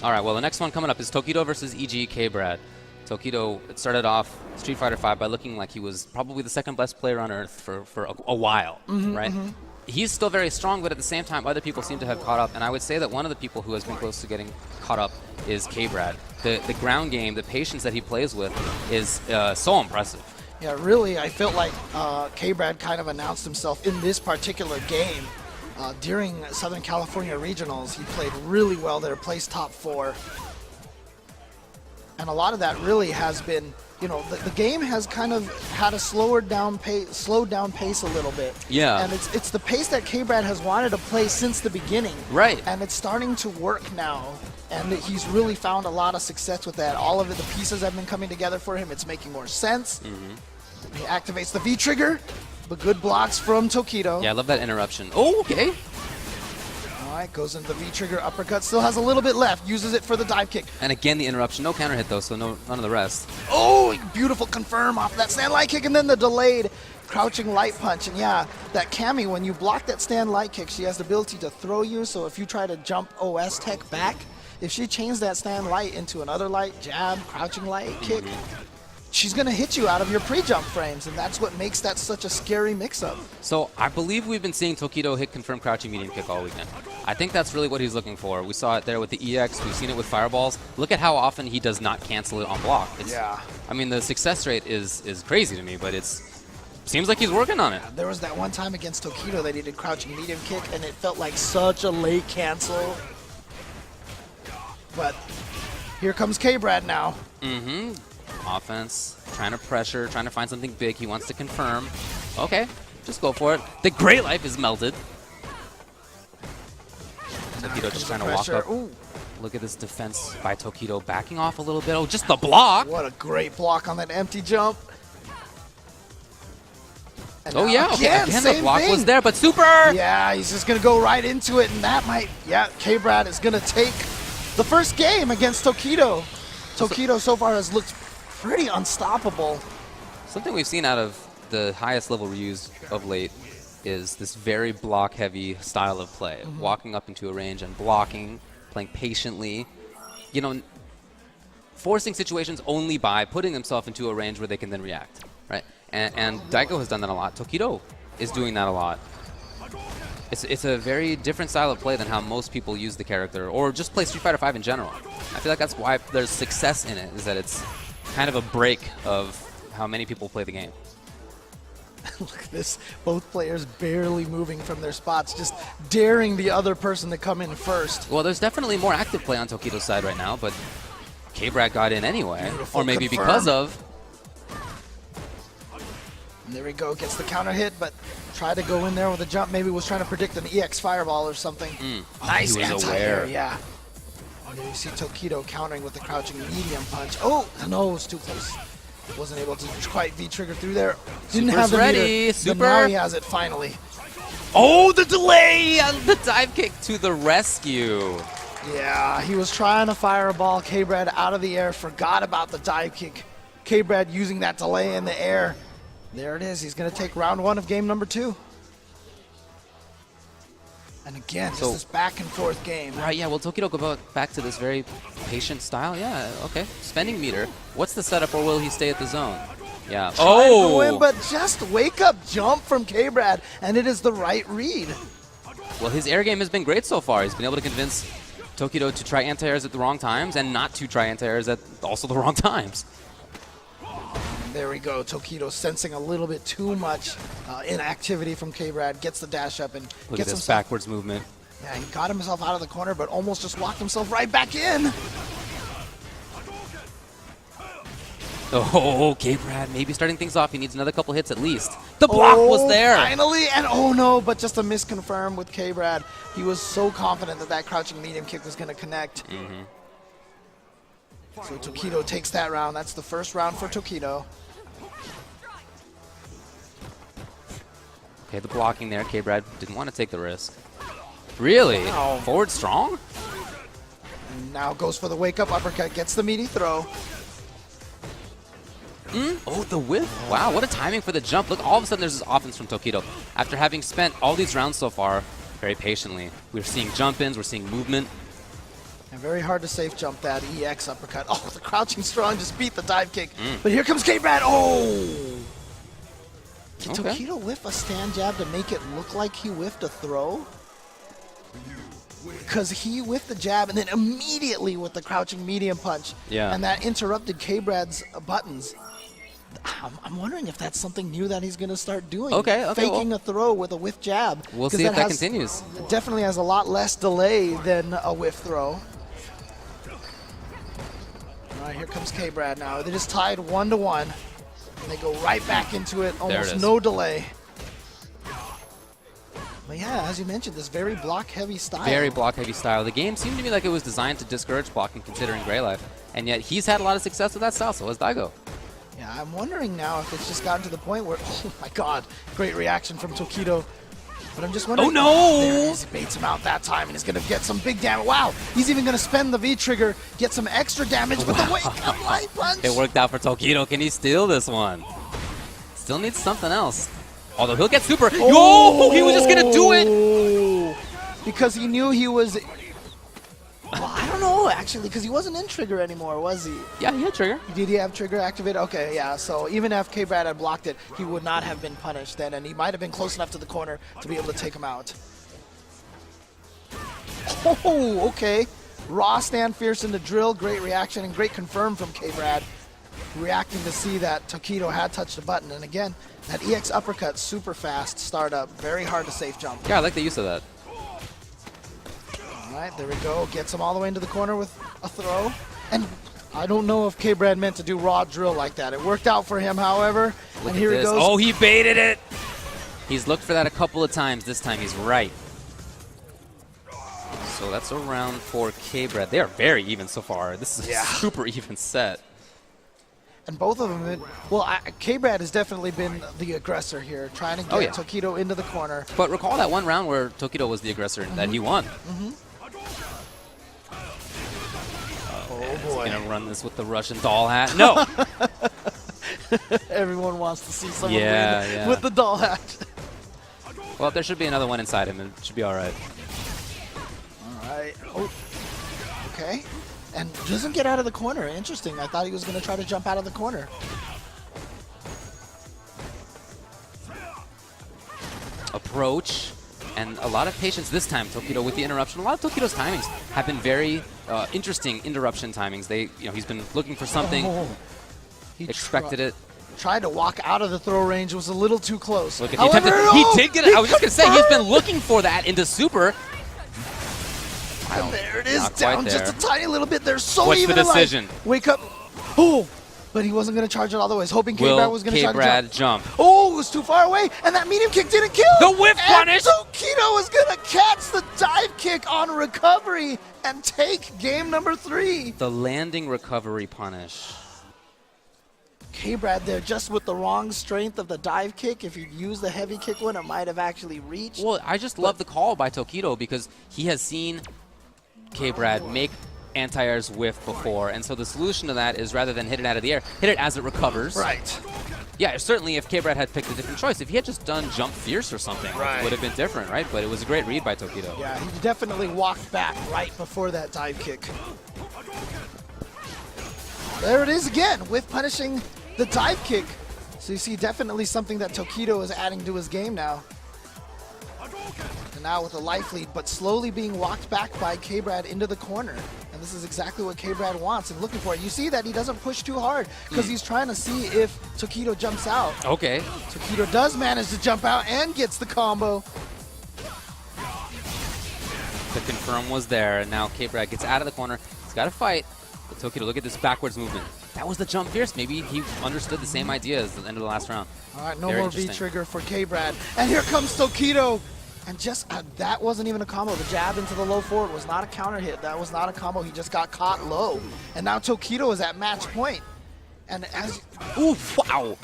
All right, well, the next one coming up is Tokido versus EG K-Brad. Tokido started off Street Fighter V by looking like he was probably the second best player on Earth for a while, right? He's still very strong, but at the same time, other people seem to have caught up. And I would say that one of the people who has been close to getting caught up is K-Brad. The ground game, the patience that he plays with is so impressive. Yeah, really, I felt like K-Brad kind of announced himself in this particular game. During Southern California Regionals, he played really well there, placed top 4. And a lot of that really has been, you know, the game has kind of had a slowed down pace a little bit. Yeah. And it's the pace that K-Brad has wanted to play since the beginning. Right. And it's starting to work now. And he's really found a lot of success with that. All of the pieces have been coming together for him. It's making more sense. He activates the V-trigger, but good blocks from Tokido. Yeah, I love that interruption. Oh, okay. All right, goes into the V-trigger uppercut. Still has a little bit left. Uses it for the dive kick. And again, the interruption. No counter hit, though, so none of the rest. Oh, beautiful confirm off that stand light kick, and then the delayed crouching light punch. And yeah, that Cammy, when you block that stand light kick, she has the ability to throw you. So if you try to jump OS tech back, if she chains that stand light into another light, jab, crouching light kick, she's going to hit you out of your pre-jump frames, and that's what makes that such a scary mix-up. So I believe we've been seeing Tokido hit confirm crouching medium kick all weekend. I think that's really what he's looking for. We saw it there with the EX. We've seen it with fireballs. Look at how often he does not cancel it on block. Yeah. I mean, the success rate is crazy to me, but seems like he's working on it. There was that one time against Tokido that he did crouching medium kick, and it felt like such a late cancel. But here comes K-Brad now. Offense, trying to pressure, trying to find something big. He wants to confirm. Okay, just go for it. The Great Life is melted. Tokido just trying to walk up. Ooh. Look at this defense by Tokido backing off a little bit. Oh, just the block. What a great block on that empty jump. And Oh, yeah. Okay, again the block was there, but super. Yeah, he's just going to go right into it, and that might, yeah, K-Brad is going to take the first game against Tokido. Tokido so far has looked pretty unstoppable. Something we've seen out of the highest level Ryus of late is this very block-heavy style of play. Walking up into a range and blocking, playing patiently. You know, forcing situations only by putting himself into a range where they can then react, right? And Daigo has done that a lot. Tokido is doing that a lot. It's a very different style of play than how most people use the character, or just play Street Fighter V in general. I feel like that's why there's success in it, is that it's kind of a break of how many people play the game. Look at this. Both players barely moving from their spots, just daring the other person to come in first. Well, there's definitely more active play on Tokido's side right now, but K-Brad got in anyway. Beautiful Or maybe confirm. because of. And there we go, gets the counter hit, but tried to go in there with a jump. Maybe was trying to predict an EX fireball or something. Nice he was anti-air, aware. yeah. And there you see Tokido countering with the crouching medium punch. Oh, no, it was too close. Wasn't able to quite V-trigger through there. Didn't have the ready. meter, Super. but now he has it finally. Oh, the delay on the dive kick to the rescue. Yeah, he was trying to fire a ball. K-Brad out of the air, forgot about the dive kick. K-Brad using that delay in the air. There it is. He's going to take round 1 of game number 2. And again, just this back and forth game. Right, yeah, well, Tokido go back to this very patient style. Yeah, okay. Spending meter. What's the setup, or will he stay at the zone? Yeah. Trying to go in, but just wake up jump from K-Brad, and it is the right read. Well, his air game has been great so far. He's been able to convince Tokido to try anti-airs at the wrong times and not to try anti-airs at also the wrong times. There we go. Tokido sensing a little bit too much inactivity from K-Brad. Gets the dash up and Look gets at this himself backwards movement. Yeah, he got himself out of the corner, but almost just walked himself right back in. Oh, K-Brad maybe starting things off. He needs another couple hits at least. The block was there. Finally, and oh no, but just a misconfirm with K-Brad. He was so confident that that crouching medium kick was going to connect. So Tokido takes that round. That's the first round for Tokido. Okay, the blocking there. K-Brad didn't want to take the risk. Really? Wow. Forward strong? And now goes for the wake-up uppercut. Gets the meaty throw. Oh, the whip. Wow, what a timing for the jump. Look, all of a sudden there's this offense from Tokido. After having spent all these rounds so far very patiently, we're seeing jump-ins, we're seeing movement. And very hard to safe jump that EX uppercut. Oh, the crouching strong just beat the dive kick. But here comes K-Brad. Oh! Did Tokido whiff a stand jab to make it look like he whiffed a throw? Because he whiffed the jab and then immediately with the crouching medium punch. Yeah. And that interrupted K-Brad's buttons. I'm wondering if that's something new that he's going to start doing. Faking a throw with a whiff jab. We'll see if that continues. It definitely has a lot less delay than a whiff throw. All right, here comes K-Brad now. They just tied 1-1. And they go right back into it, almost no delay. But yeah, as you mentioned, this very block-heavy style. Very block-heavy style. The game seemed to me like it was designed to discourage blocking considering Grey Life. And yet he's had a lot of success with that style, so has Daigo. Yeah, I'm wondering now if it's just gotten to the point where, oh my god, great reaction from Tokido. But I'm just wondering. Oh no! There it is. He baits him out that time and he's going to get some big damage. Wow, he's even going to spend the V-trigger, get some extra damage with the wake-up light punch. It worked out for Tokido. Can he steal this one? Still needs something else. Although he'll get super. Oh! Yo! He was just going to do it! Because he knew he was. Well, I don't know, actually, because he wasn't in trigger anymore, was he? Yeah, he had trigger. Did he have trigger activated? Okay, yeah, so even if K-Brad had blocked it, he would not have been punished then, and he might have been close enough to the corner to be able to take him out. Oh, okay. Raw stand fierce into drill, great reaction, and great confirm from K-Brad. Reacting to see that Tokido had touched the button, and again, that EX uppercut, super fast startup, very hard to safe jump. Yeah, I like the use of that. All right, there we go. Gets him all the way into the corner with a throw. And I don't know if K-Brad meant to do raw drill like that. It worked out for him, however. Look and here at he this. goes. Oh, he baited it. He's looked for that a couple of times. This time he's right. So that's a round for K-Brad. They are very even so far. This is a super even set. And both of them, well, K-Brad has definitely been the aggressor here, trying to get Tokido into the corner. But recall that one round where Tokido was the aggressor that he won. Oh boy. He's gonna run this with the Russian doll hat. No! Everyone wants to see someone win with the doll hat. Well, there should be another one inside him. It should be all right. All right. Oh. Okay. And doesn't get out of the corner. Interesting. I thought he was going to try to jump out of the corner. Approach. And a lot of patience this time, Tokido, with the interruption. A lot of Tokido's timings have been very interesting interruption timings. He's been looking for something, He expected it. Tried to walk out of the throw range, was a little too close. Look at the attempt. He did get it. I was just going to say, he's been looking for that into super. And there it is, down just a tiny little bit. They're so What's even the decision? Wake up. Oh, but he wasn't going to charge it all the way. I was hoping K-Brad was going to try to jump. Oh, it was too far away, and that medium kick didn't kill. The whiff punish. Tokido was going to catch the dive kick on recovery and take game number 3. The landing recovery punish. K-Brad there just with the wrong strength of the dive kick. If he'd used the heavy kick one, it might have actually reached. Well, I just love the call by Tokido because he has seen K-Brad make anti-airs whiff before, and so the solution to that is rather than hit it out of the air, hit it as it recovers. Right. Yeah, certainly if K-Brad had picked a different choice, if he had just done jump fierce or something, it would have been different, right? But it was a great read by Tokido. Yeah, he definitely walked back right before that dive kick. There it is again with punishing the dive kick. So you see definitely something that Tokido is adding to his game now. And now with a life lead, but slowly being walked back by K-Brad into the corner. And this is exactly what K-Brad wants and looking for. You see that he doesn't push too hard because he's trying to see if Tokido jumps out. Okay. Tokido does manage to jump out and gets the combo. The confirm was there, and now K-Brad gets out of the corner. He's got to fight. But Tokido, look at this backwards movement. That was the jump fierce. Maybe he understood the same idea as the end of the last round. All right, no more V-trigger for K-Brad. And here comes Tokido. And just, that wasn't even a combo. The jab into the low forward was not a counter hit. That was not a combo. He just got caught low. And now Tokido is at match point. And as, oof, wow.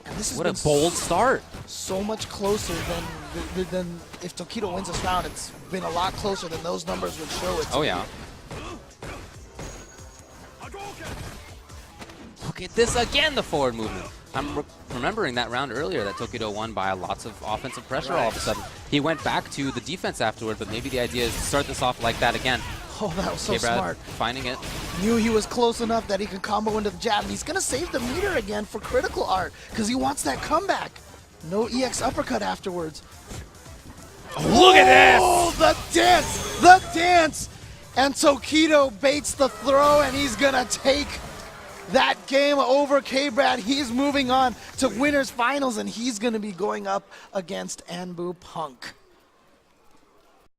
And this what a bold start. So much closer than if Tokido wins this round. It's been a lot closer than those numbers would show it to Oh, yeah. Look at this again, the forward movement. I'm remembering that round earlier that Tokido won by lots of offensive pressure all of a sudden. He went back to the defense afterward, but maybe the idea is to start this off like that again. Oh, that was so K-Brad smart. finding it. Knew he was close enough that he could combo into the jab. And he's going to save the meter again for critical art because he wants that comeback. No EX uppercut afterwards. Look at this! Oh, the dance! The dance! And Tokido baits the throw, and he's going to take that game over. K-Brad, he's moving on to winners finals, and he's going to be going up against Anbu Punk.